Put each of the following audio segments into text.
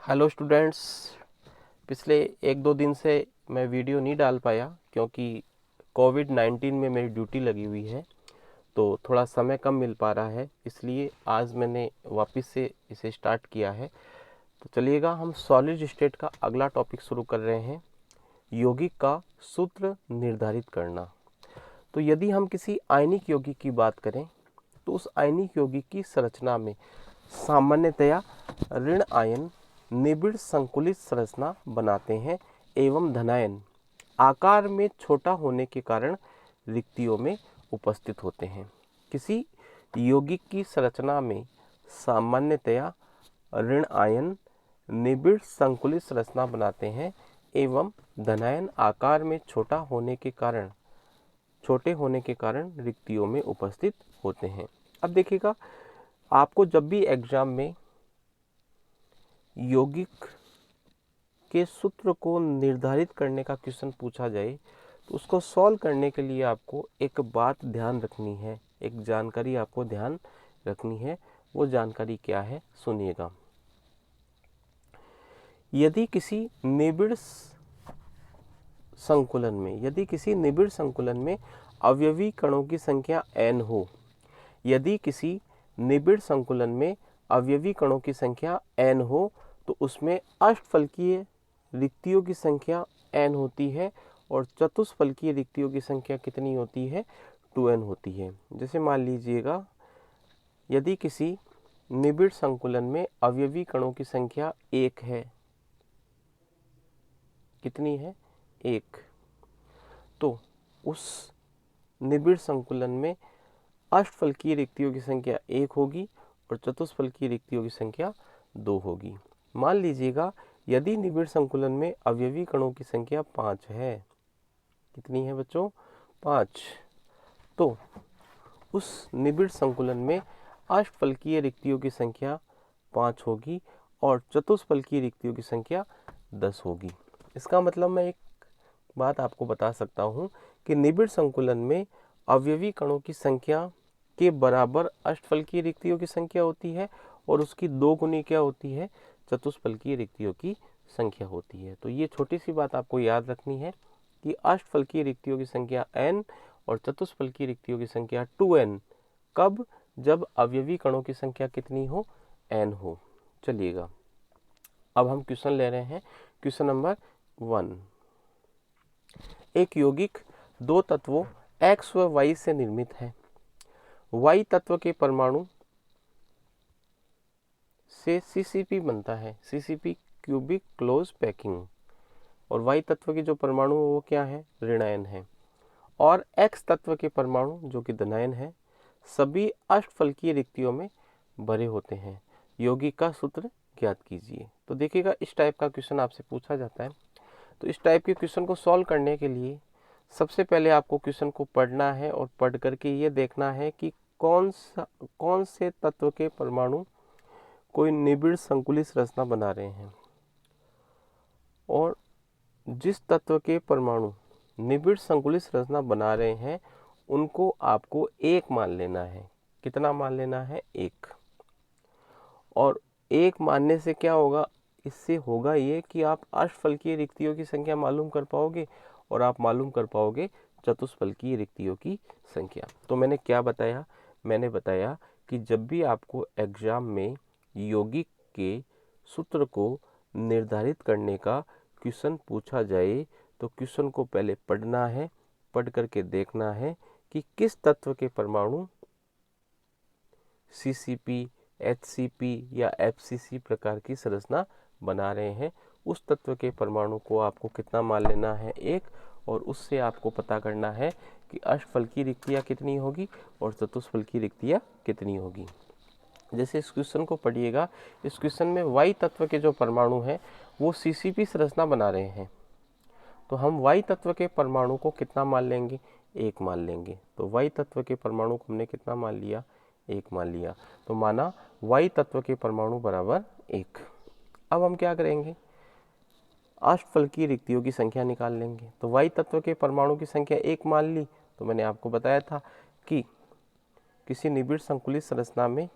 Hello students. पिछले एक दो दिन से मैं वीडियो नहीं डाल पाया क्योंकि कोविड-19 में मेरी ड्यूटी लगी हुई है, तो थोड़ा समय कम मिल पा रहा है, इसलिए आज मैंने वापस से इसे स्टार्ट किया है। तो चलिएगा, हम सॉलिड स्टेट का अगला टॉपिक शुरू कर रहे हैं, यौगिक का सूत्र निर्धारित करना। तो यदि हम किसी आयनिक यौगिक की बात करें तो उस आयनिक यौगिक की संरचना में सामान्यतया ऋण आयन निबिड़ संकुलित संरचना बनाते हैं एवं धनायन आकार में छोटा होने के कारण रिक्तियों में उपस्थित होते हैं। किसी यौगिक की संरचना में सामान्यतया ऋण आयन निबिड़ संकुलित संरचना बनाते हैं एवं धनायन आकार में छोटे होने के कारण रिक्तियों में उपस्थित होते हैं। अब देखिएगा, आपको जब भी एग्जाम में यौगिक के सूत्र को निर्धारित करने का क्वेश्चन पूछा जाए तो उसको सॉल्व करने के लिए आपको एक बात ध्यान रखनी है, एक जानकारी आपको ध्यान रखनी है। वो जानकारी क्या है, सुनिएगा। यदि किसी निबिड़ संकुलन में अवयवी कणों की संख्या n हो, यदि किसी निबिड़ संकुलन में अवयवी कणों की संख्या n हो तो उसमें अष्टफलकीय रिक्तियों की संख्या n होती है और चतुष्फलकीय रिक्तियों की संख्या कितनी होती है, 2n होती है। जैसे मान लीजिएगा, यदि किसी निबिड़ संकुलन में अवयवी कणों की संख्या 1 है, कितनी है, 1, तो उस निबिड़ संकुलन में अष्टफलकीय रिक्तियों की संख्या 1 होगी और चतुष्फलकीय रिक्तियों की संख्या 2 होगी। मान लीजिएगा, यदि निबिड़ संकुलन में अवयवी कणों की संख्या 5 है, कितनी है बच्चों, 5, तो उस निबिड़ संकुलन में अष्टफलकीय रिक्तियों की संख्या 5 होगी और चतुष्फलकीय रिक्तियों की संख्या 10 होगी। इसका मतलब मैं एक बात आपको बता सकता हूं कि निबिड़ संकुलन में अवयवी कणों की संख्या के बराबर अष्टफलकीय रिक्तियों की संख्या होती है और उसकी 2 गुनी क्या होती है, चतुष्फलकीय रिक्तियों की संख्या होती है। तो ये छोटी सी बात आपको याद रखनी है कि अष्टफलकीय रिक्तियों की संख्या n और चतुष्फलकीय रिक्तियों की संख्या 2n कब, जब अवयवी कणों की संख्या कितनी हो, n हो। चलिएगा, अब हम क्वेश्चन ले रहे हैं, क्वेश्चन नंबर 1। एक यौगिक 2 तत्वों x व y से निर्मित है। y तत्व के परमाणु से CCP बनता है, CCP क्यूबिक क्लोज पैकिंग, और y तत्व के जो परमाणु वो क्या है, ऋणायन है, और x तत्व के परमाणु जो कि धनायन है, सभी अष्टफलकीय रिक्तियों में भरे होते हैं। यौगिक का सूत्र ज्ञात कीजिए। तो देखिएगा, इस टाइप का क्वेश्चन आपसे पूछा जाता है। तो इस टाइप के क्वेश्चन को सॉल्व करने के लिए सबसे पहले आपको क्वेश्चन को पढ़ना है और पढ़ करके ये देखना है कि कौन से तत्व के परमाणु कोई निबिड़ संकुलित संरचना बना रहे हैं, और जिस तत्व के परमाणु निबिड़ संकुलित संरचना बना रहे हैं उनको आपको 1 मान लेना है। कितना मान लेना है, 1। और 1 मानने से क्या होगा, इससे होगा ये कि आप अष्टफलकीय रिक्तियों की संख्या मालूम कर पाओगे और आप मालूम कर पाओगे चतुष्फलकीय रिक्तियों की संख्या। तो मैंने क्या बताया, मैंने बताया कि जब भी आपको एग्जाम में यौगिक के सूत्र को निर्धारित करने का क्वेश्चन पूछा जाए तो क्वेश्चन को पहले पढ़ना है, पढ़ करके देखना है कि किस तत्व के परमाणु CCP, HCP या FCC प्रकार की संरचना बना रहे हैं। उस तत्व के परमाणु को आपको कितना मान लेना है, 1, और उससे आपको पता करना है कि अष्टफलकीय रिक्तियाँ कितनी होगी और चतुष्फलकीय रिक्तियाँ कितनी होगी। जैसे इस क्वेश्चन को पढ़िएगा, इस क्वेश्चन में Y तत्व के जो परमाणु हैं वो CCP संरचना बना रहे हैं, तो हम Y तत्व के परमाणु को कितना मान लेंगे, 1 मान लेंगे। तो Y तत्व के परमाणु को हमने कितना मान लिया, 1 मान लिया, तो माना Y तत्व के परमाणु बराबर 1। अब हम क्या करेंगे, अष्टफलकीय रिक्तियों की संख्या निकाल लेंगे। तो Y तत्व के परमाणु की संख्या 1 मान ली, तो मैंने आपको बताया था कि किसी निबिड़ संकुलित संरचना में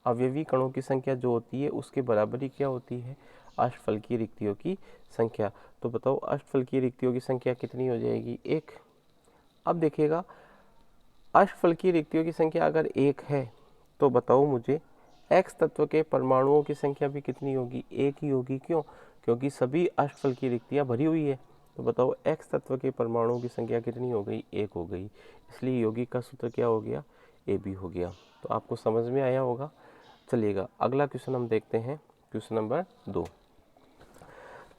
अवयवी कणों की संख्या जो होती है उसके बराबरी क्या होती है, अष्टफलकीय रिक्तियों की संख्या। तो बताओ अष्टफलकीय रिक्तियों की संख्या कितनी हो जाएगी, 1। अब देखिएगा अष्टफलकीय रिक्तियों की संख्या अगर 1 है तो बताओ मुझे x तत्व के परमाणुओं की संख्या भी कितनी होगी, 1 ही होगी। क्यों? क्योंकि सभी अष्टफलकीय रिक्तियां भरी हुई है। तो बताओ x तत्व के परमाणुओं की संख्या कितनी हो गई, 1 हो गई। इसलिए यौगिक का सूत्र क्या हो गया, AB हो गया। तो आपको समझ में आया होगा। चलिएगा अगला क्वेश्चन हम देखते हैं, क्वेश्चन नंबर 2।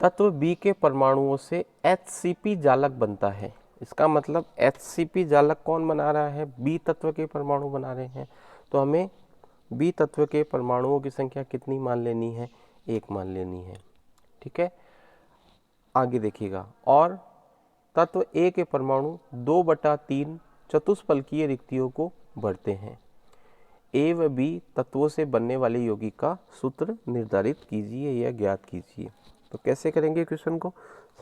तत्व B के परमाणुओं से HCP जालक बनता है। इसका मतलब HCP जालक कौन बना रहा है, B तत्व के परमाणु बना रहे हैं। तो हमें B तत्व के परमाणुओं की संख्या कितनी मान लेनी है, 1 मान लेनी है। ठीक है, आगे देखिएगा। और तत्व A के परमाणु 2/3 चतुष्फलकीय रिक्तियों को भरते हैं। A व B तत्वों से बनने वाले यौगिक का सूत्र निर्धारित कीजिए या ज्ञात कीजिए। तो कैसे करेंगे क्वेश्चन को,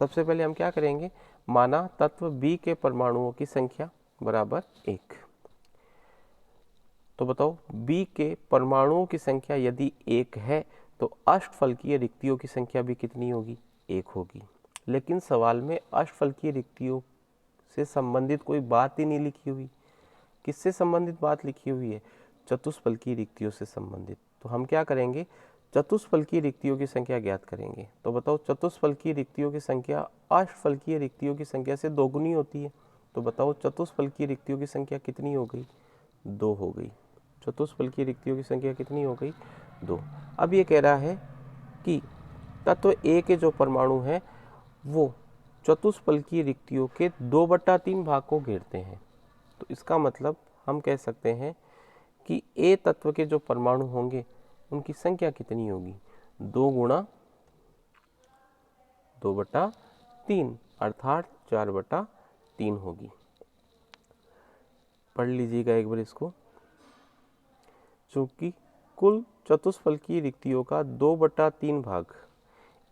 सबसे पहले हम क्या करेंगे, माना तत्व B के परमाणुओं की संख्या बराबर 1। तो बताओ B के परमाणुओं की संख्या यदि 1 है तो अष्टफलकीय रिक्तियों की संख्या भी कितनी होगी, 1 होगी। लेकिन सवाल में अष्टफलकीय रिक्तियों से संबंधित कोई बात ही नहीं लिखी हुई। किससे संबंधित बात लिखी हुई है, चतुष्फलकीय रिक्तियों से संबंधित। तो हम क्या करेंगे, चतुष्फलकीय रिक्तियों की संख्या ज्ञात करेंगे। तो बताओ चतुष्फलकीय रिक्तियों की संख्या अष्टफलकीय रिक्तियों की संख्या से दोगुनी होती है। तो बताओ चतुष्फलकीय रिक्तियों की संख्या कितनी हो गई, 2 हो गई। चतुष्फलकीय रिक्तियों की संख्या कितनी हो गई, 2। अब ये कह रहा है कि तत्व A के जो परमाणु हैं वो चतुष्फलकीय रिक्तियों के 2/3 भाग को घेरते हैं। तो इसका मतलब हम कह सकते हैं कि A तत्व के जो परमाणु होंगे उनकी संख्या कितनी होगी, 2 गुणा 2/3 अर्थात 4/3 होगी। पढ़ लीजिएगा एक बार इसको। चूंकि कुल चतुष्फलकीय रिक्तियों का 2/3 भाग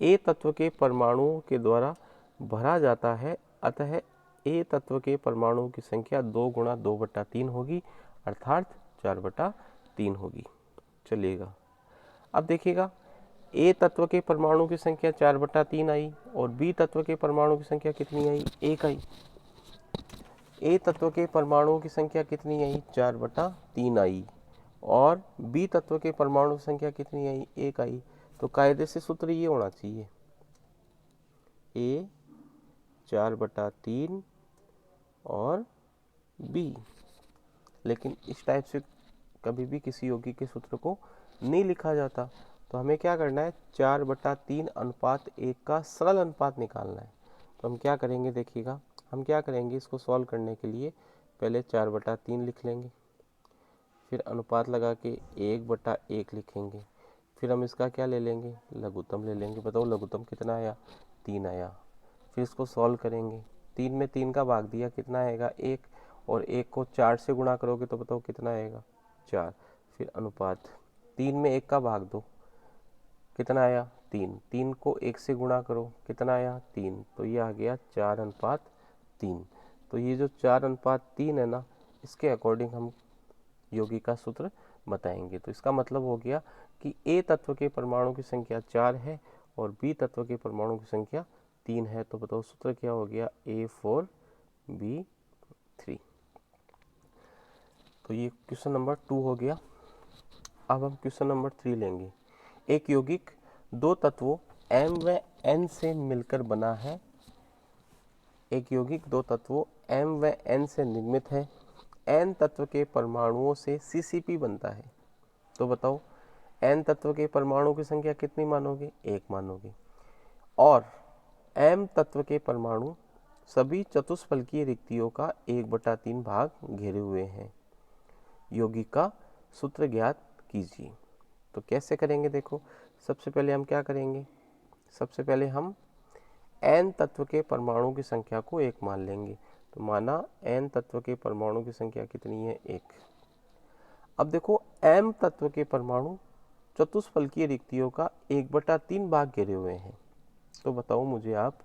A तत्व के परमाणुओं के द्वारा भरा जाता है, अतः A तत्व के परमाणुओं की संख्या 2 गुणा 2/3 होगी अर्थात 4/3 होगी। चलिएगा अब देखिएगा A तत्व के परमाणु की संख्या 4/3 आई और B तत्व के परमाणु की संख्या कितनी आई, 1 आई। A तत्व के परमाणुओं की संख्या कितनी आई, 4/3 आई और B तत्व के परमाणु की संख्या कितनी आई, 1 आई। तो कायदे से सूत्र ये होना चाहिए, A 4/3 और B। लेकिन इस टाइप से कभी भी किसी यौगिक के सूत्र को नहीं लिखा जाता। तो हमें क्या करना है, 4/3 अनुपात 1 का सरल अनुपात निकालना है। तो हम क्या करेंगे, देखिएगा हम क्या करेंगे, इसको सॉल्व करने के लिए पहले 4/3 लिख लेंगे, फिर अनुपात लगा के 1/1 लिखेंगे, फिर हम इसका क्या ले लेंगे, लघुत्तम ले लेंगे। बताओ लघुत्तम कितना आया, 3 आया। फिर इसको सॉल्व करेंगे, 3 में 3 का भाग दिया कितना आएगा, 1, और 1 को 4 से गुणा करोगे तो बताओ कितना आएगा, 4। फिर अनुपात 3 में 1 का भाग दो, कितना आया, 3। 3 को 1 से गुणा करो, कितना आया, 3। तो ये आ गया 4/3। तो ये जो 4/3 है ना, इसके अकॉर्डिंग हम यौगिक का सूत्र बताएंगे। तो इसका मतलब हो गया कि A तत्व के परमाणु की संख्या 4 है और B तत्व के परमाणु की संख्या 3 है। तो बताओ सूत्र क्या हो गया, A4B3। तो ये क्वेश्चन नंबर 2 हो गया। अब हम क्वेश्चन नंबर 3 लेंगे। एक यौगिक 2 तत्वों M व N से मिलकर बना है। एक यौगिक 2 तत्वों M व N से निर्मित है। N तत्व के परमाणुओं से CCP बनता है। तो बताओ N तत्व के परमाणु की संख्या कितनी मानोगे, 1 मानोगे। और M तत्व के परमाणु सभी चतुष्फलकीय रिक्तियों का 1/3 भाग घेरे हुए हैं। यौगिक का सूत्र ज्ञात कीजिए। तो कैसे करेंगे, देखो सबसे पहले हम क्या करेंगे, सबसे पहले हम N तत्व के परमाणु की संख्या को 1 मान लेंगे। तो माना N तत्व के परमाणु की संख्या कितनी है, 1। अब देखो M तत्व के परमाणु चतुष्फलकीय रिक्तियों का 1/3 भाग घेरे हुए हैं। तो बताओ मुझे आप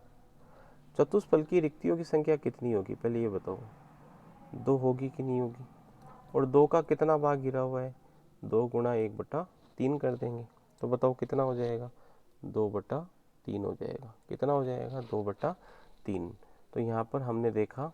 चतुष्फलकीय रिक्तियों की संख्या कितनी होगी, पहले ये बताओ, 2 होगी कि नहीं होगी। और 2 का कितना भाग गिरा हुआ है, 2 गुणा 1/3 कर देंगे। तो बताओ कितना हो जाएगा, 2/3 हो जाएगा। कितना हो जाएगा, 2/3। तो यहाँ पर हमने देखा,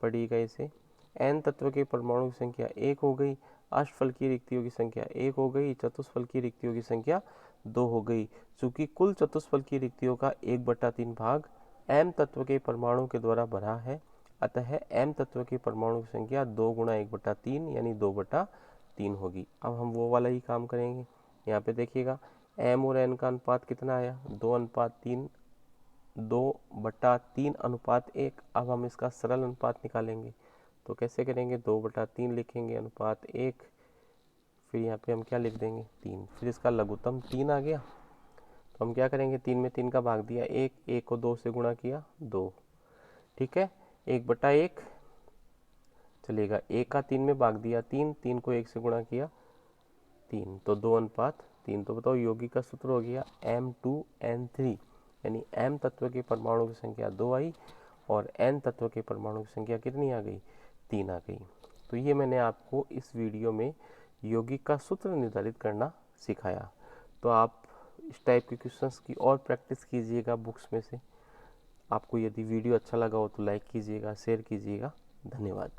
पढ़िएगा इसे, n तत्व के परमाणु की संख्या 1 हो गई, अष्टफलकीय रिक्तियों की संख्या 1 हो गई, चतुष्फलकीय रिक्तियों की संख्या 2 हो गई। चूंकि कुल चतुष्फलकीय रिक्तियों का 1/3 भाग m तत्व के परमाणु के द्वारा भरा है, अतः m तत्व के परमाणु की संख्या 2 गुणा 1/3 यानी 2/3 होगी। अब हम वो वाला ही काम करेंगे। यहाँ पे देखिएगा m और n का अनुपात कितना आया, 2:3, 2/3:1। अब हम इसका सरल अनुपात निकालेंगे। तो कैसे करेंगे, 2/3 लिखेंगे, अनुपात 1, फिर यहाँ पे हम क्या लिख देंगे, 3, फिर इसका लघुत्तम 3 आ गया। तो हम क्या करेंगे, 3 में 3 का भाग दिया 1, 1 को 2 से गुणा किया 2, ठीक है, 1/1 चलेगा, 1 का 3 में भाग दिया 3, 3 को 1 से गुणा किया 3, तो 2:3। तो बताओ यौगिक का सूत्र हो गया M2N3, यानी m तत्व के परमाणु की संख्या 2 आई और n तत्व के परमाणु की संख्या कितनी आ गई, 3 आ गई। तो ये मैंने आपको इस वीडियो में यौगिक का सूत्र निर्धारित करना सिखाया। तो आप इस टाइप के क्वेश्चंस की और प्रैक्टिस कीजिएगा बुक्स में से। आपको यदि वीडियो अच्छा लगा हो तो लाइक कीजिएगा, शेयर कीजिएगा। धन्यवाद।